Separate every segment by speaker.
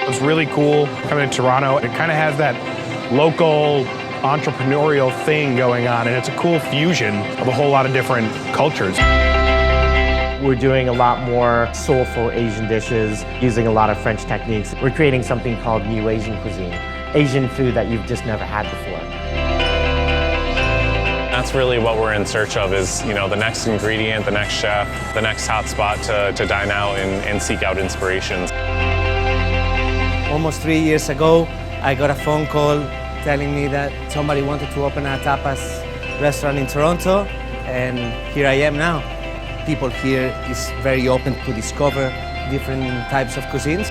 Speaker 1: It was really cool coming to Toronto. It kind of has that local entrepreneurial thing going on, and it's a cool fusion of a whole lot of different cultures.
Speaker 2: We're doing a lot more soulful Asian dishes, using a lot of French techniques. We're creating something called New Asian cuisine, Asian food that you've just never had before.
Speaker 3: That's really what we're in search of is, the next ingredient, the next chef, the next hot spot to dine out and seek out inspirations.
Speaker 4: Almost 3 years ago, I got a phone call telling me that somebody wanted to open a tapas restaurant in Toronto, and here I am now. People here is very open to discover different types of cuisines.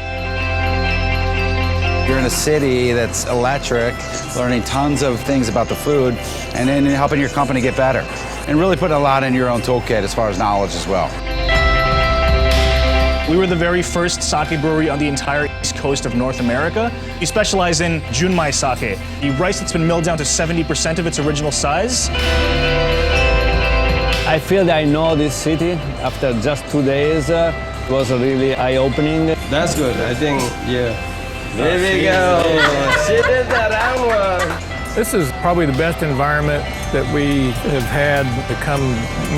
Speaker 5: You're in a city that's electric, learning tons of things about the food, and then helping your company get better. And really putting a lot in your own toolkit as far as knowledge as well.
Speaker 6: We were the very first sake brewery on the entire east coast of North America. We specialize in junmai sake, the rice that's been milled down to 70% of its original size.
Speaker 7: I feel that I know this city after just 2 days. It was really eye-opening.
Speaker 8: That's good. I think, yeah. There we go. She did that one.
Speaker 9: This is probably the best environment that we have had to come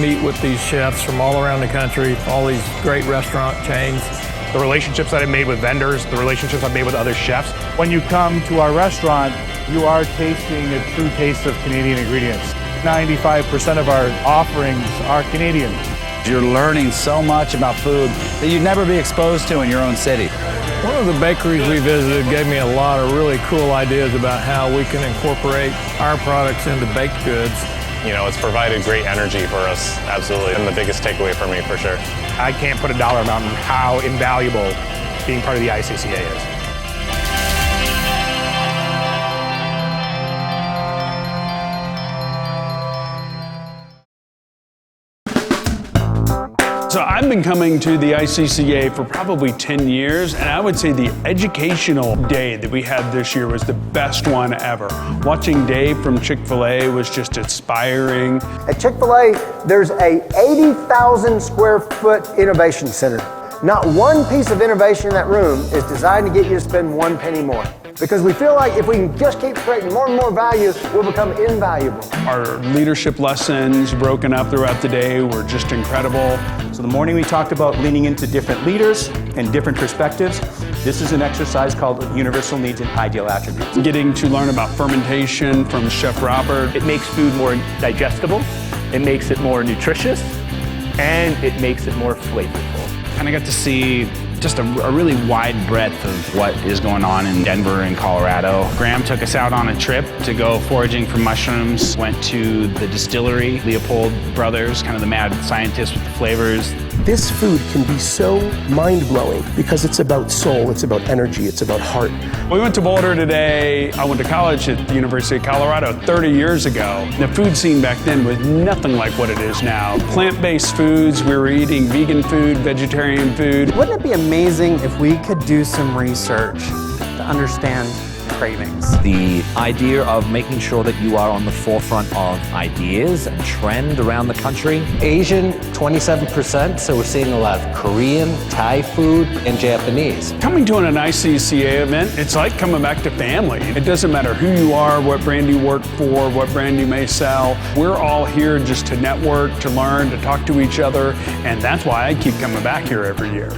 Speaker 9: meet with these chefs from all around the country, all these great restaurant chains.
Speaker 1: The relationships that I made with vendors, the relationships I've made with other chefs.
Speaker 10: When you come to our restaurant, you are tasting a true taste of Canadian ingredients. 95% of our offerings are Canadian.
Speaker 5: You're learning so much about food that you'd never be exposed to in your own city.
Speaker 9: One of the bakeries we visited gave me a lot of really cool ideas about how we can incorporate our products into baked goods.
Speaker 3: It's provided great energy for us, absolutely, and the biggest takeaway for me, for sure.
Speaker 1: I can't put a dollar amount on how invaluable being part of the ICCA is.
Speaker 11: So I've been coming to the ICCA for probably 10 years, and I would say the educational day that we had this year was the best one ever. Watching Dave from Chick-fil-A was just inspiring.
Speaker 12: At Chick-fil-A, there's a 80,000 square foot innovation center. Not one piece of innovation in that room is designed to get you to spend 1 penny more. Because we feel like if we can just keep creating more and more value, we'll become invaluable.
Speaker 11: Our leadership lessons broken up throughout the day were just incredible.
Speaker 13: So the morning we talked about leaning into different leaders and different perspectives. This is an exercise called Universal Needs and Ideal Attributes.
Speaker 11: Getting to learn about fermentation from Chef Robert.
Speaker 14: It makes food more digestible, it makes it more nutritious, and it makes it more flavorful.
Speaker 15: Kind of got to see just a really wide breadth of what is going on in Denver and Colorado. Graham took us out on a trip to go foraging for mushrooms, went to the distillery, Leopold Brothers, kind of the mad scientists with the flavors.
Speaker 16: This food can be so mind-blowing because it's about soul, it's about energy, it's about heart.
Speaker 11: We went to Boulder today. I went to college at the University of Colorado 30 years ago. The food scene back then was nothing like what it is now. Plant-based foods, we were eating vegan food, vegetarian food.
Speaker 17: Wouldn't it be amazing if we could do some research to understand cravings?
Speaker 18: The idea of making sure that you are on the forefront of ideas and trend around the country.
Speaker 4: Asian, 27%, so we're seeing a lot of Korean, Thai food, and Japanese.
Speaker 11: Coming to an ICCA event, it's like coming back to family. It doesn't matter who you are, what brand you work for, what brand you may sell. We're all here just to network, to learn, to talk to each other, and that's why I keep coming back here every year.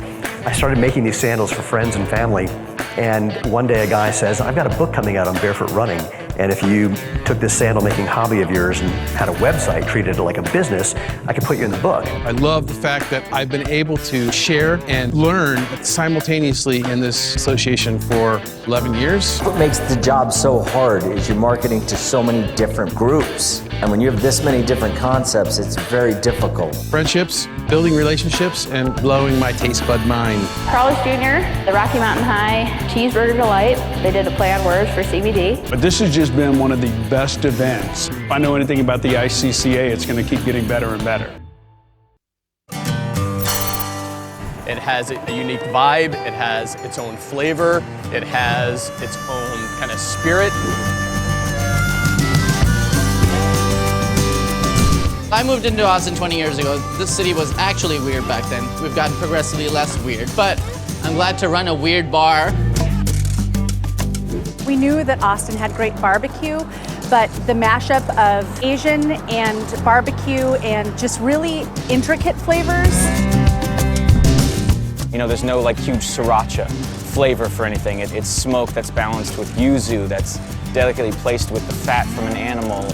Speaker 19: I started making these sandals for friends and family, and one day a guy says, I've got a book coming out on barefoot running, and if you took this sandal making hobby of yours and had a website, treated it like a business, I could put you in the book.
Speaker 20: I love the fact that I've been able to share and learn simultaneously in this association for 11 years.
Speaker 3: What makes the job so hard is you're marketing to so many different groups. And when you have this many different concepts, it's very difficult.
Speaker 20: Friendships, building relationships, and blowing my taste bud mind.
Speaker 7: Carlos Jr., the Rocky Mountain High Cheeseburger Delight. They did a play on words for CBD.
Speaker 11: But this has just been one of the best events. If I know anything about the ICCA, it's going to keep getting better and better.
Speaker 2: It has a unique vibe, it has its own flavor, it has its own kind of spirit.
Speaker 13: I moved into Austin 20 years ago. This city was actually weird back then. We've gotten progressively less weird. But
Speaker 21: I'm glad to run a weird bar.
Speaker 22: We knew that Austin had great barbecue, but the mashup of Asian and barbecue and just really intricate flavors.
Speaker 23: You know, there's no like huge sriracha flavor for anything. It's smoke that's balanced with yuzu, that's delicately placed with the fat from an animal.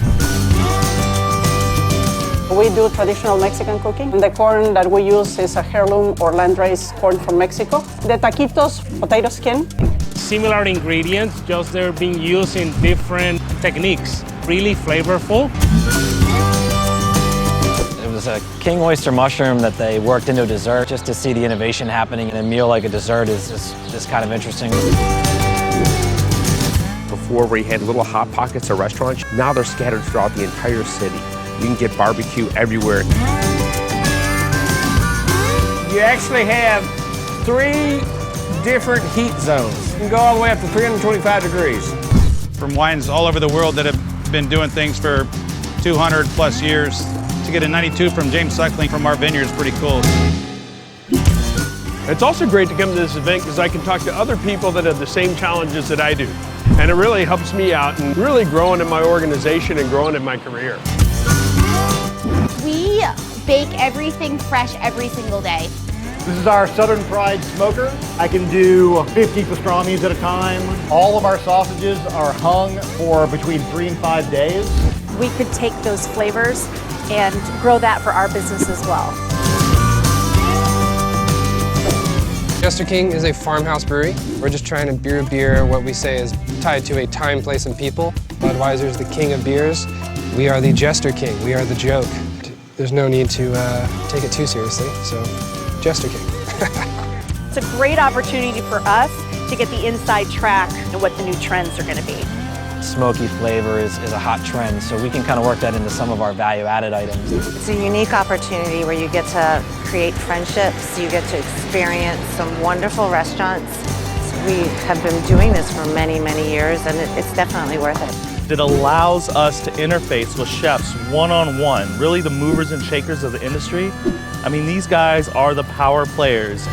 Speaker 24: We do traditional Mexican cooking. The corn that we use is a heirloom or landrace corn from Mexico. The taquitos, potato skin.
Speaker 25: Similar ingredients, just they're being used in different techniques. Really flavorful.
Speaker 26: It was a king oyster mushroom that they worked into a dessert. Just to see the innovation happening in a meal like a dessert is just kind of interesting.
Speaker 27: Before we had little hot pockets of restaurants, now they're scattered throughout the entire city. You can get barbecue everywhere.
Speaker 28: You actually have 3 different heat zones. You can go all the way up to 325 degrees.
Speaker 29: From wines all over the world that have been doing things for 200 plus years, to get a 92 from James Suckling from our vineyard is pretty cool.
Speaker 11: It's also great to come to this event because I can talk to other people that have the same challenges that I do. And it really helps me out in really growing in my organization and growing in my career.
Speaker 30: We bake everything fresh every single day.
Speaker 31: This is our Southern Fried Smoker. I can do 50 pastrami's at a time. All of our sausages are hung for between 3 and 5 days.
Speaker 22: We could take those flavors and grow that for our business as well.
Speaker 32: Jester King is a farmhouse brewery. We're just trying to brew beer what we say is tied to a time, place, and people. Budweiser is the king of beers. We are the Jester King. We are the joke. There's no need to take it too seriously, so Jester King.
Speaker 22: It's a great opportunity for us to get the inside track and what the new trends are going to be.
Speaker 26: Smoky flavor is a hot trend, so we can kind of work that into some of our value-added items.
Speaker 33: It's a unique opportunity where you get to create friendships, you get to experience some wonderful restaurants. We have been doing this for many, many years, and it's definitely worth it.
Speaker 34: It allows us to interface with chefs one-on-one, really the movers and shakers of the industry. I mean, these guys are the power players.